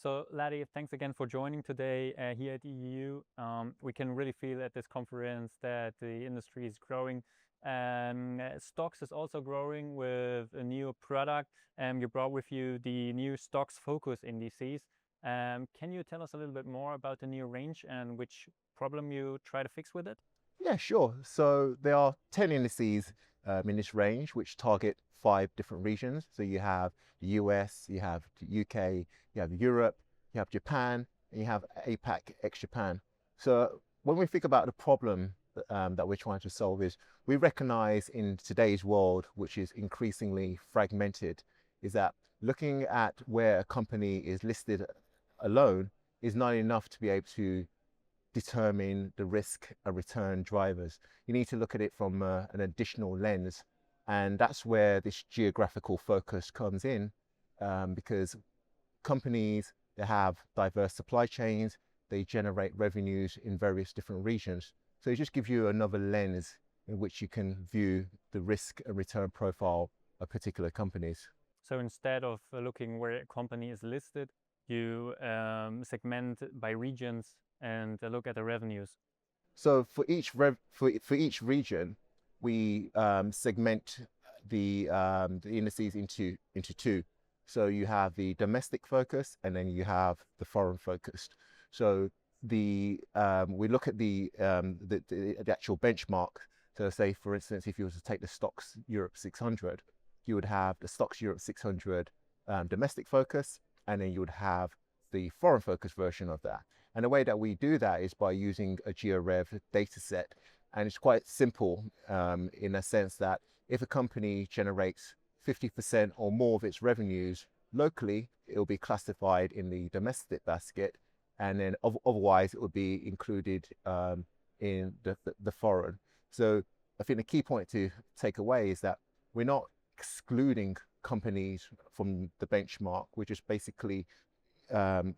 So, Ladi, thanks again for joining today here at EU. We can really feel at this conference that the industry is growing. STOXX is also growing with a new product. You brought with you the new STOXX Focus Indices. Can you tell us a little bit more about the new range and which problem you try to fix with it? Yeah, sure. So there are 10 indices in this range which target 5 different regions. So you have the US, you have the UK, you have Europe, you have Japan, and you have APAC ex-Japan. So when we think about the problem that we're trying to solve is we recognize in today's world, which is increasingly fragmented, is that looking at where a company is listed alone is not enough to be able to determine the risk and return drivers. You need to look at it from an additional lens, and that's where this geographical focus comes in, because companies, they have diverse supply chains, they generate revenues in various different regions. So it just gives you another lens in which you can view the risk and return profile of particular companies. So instead of looking where a company is listed, you segment by regions and look at the revenues. So for each region, we segment the indices into two. So you have the domestic focus, and then you have the foreign focused. So we look at the actual benchmark. So say, for instance, if you were to take the STOXX Europe 600, you would have the STOXX Europe 600 domestic focus, and then you would have the foreign focus version of that. And the way that we do that is by using a GeoRev data set. And it's quite simple in a sense that if a company generates 50% or more of its revenues locally, it will be classified in the domestic basket. And then otherwise, it will be included in the foreign. So I think the key point to take away is that we're not excluding companies from the benchmark. We're just basically putting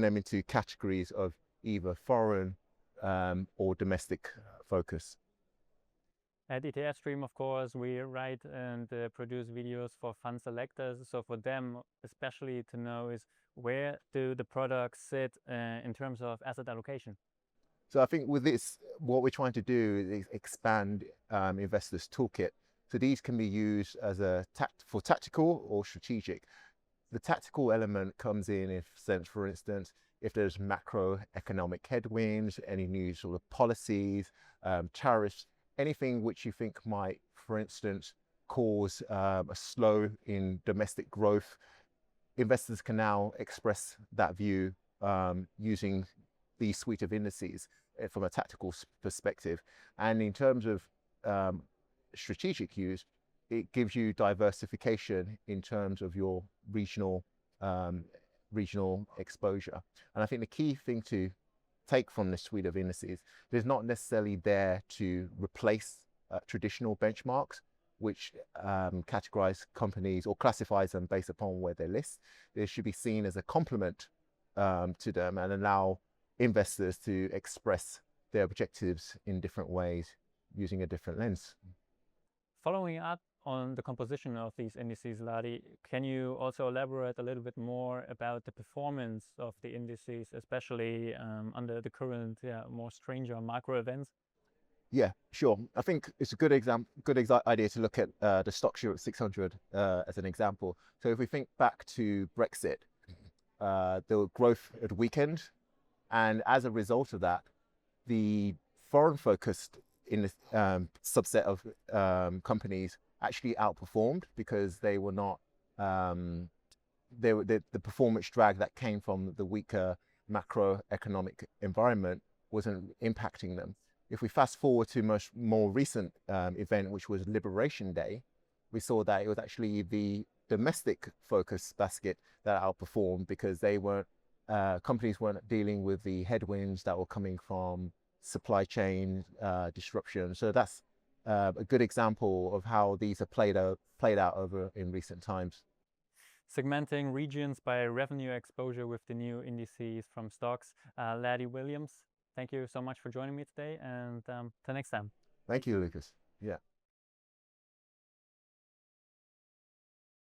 them into categories of either foreign or domestic focus. At ETF Stream, of course, we write and produce videos for fund selectors. So for them, especially to know is where do the products sit in terms of asset allocation? So I think with this, what we're trying to do is expand investors' toolkit. So these can be used as for tactical or strategic. The tactical element comes in if, for instance, if there's macroeconomic headwinds, any new sort of policies, tariffs, anything which you think might, for instance, cause a slow in domestic growth, investors can now express that view using the suite of indices from a tactical perspective. And in terms of strategic use, it gives you diversification in terms of your regional exposure. And I think the key thing to take from this suite of indices is not necessarily there to replace traditional benchmarks, which categorize companies or classifies them based upon where they list. They should be seen as a complement to them and allow investors to express their objectives in different ways using a different lens. Following up on the composition of these indices, Ladi, can you also elaborate a little bit more about the performance of the indices, especially under the current, more stranger macro events? Yeah, sure. I think it's a good idea to look at the STOXX Europe 600 as an example. So if we think back to Brexit, the growth had weakened, and as a result of that, the foreign-focused in the subset of companies actually outperformed because they were not the performance drag that came from the weaker macroeconomic environment wasn't impacting them. If we fast forward to a much more recent event, which was Liberation Day, we saw that it was actually the domestic focus basket that outperformed because companies weren't dealing with the headwinds that were coming from supply chain disruption. So that's a good example of how these are played out over in recent times. Segmenting regions by revenue exposure with the new indices from STOXX. Ladi Williams, thank you so much for joining me today, and till next time. Thank you, Lucas. Yeah.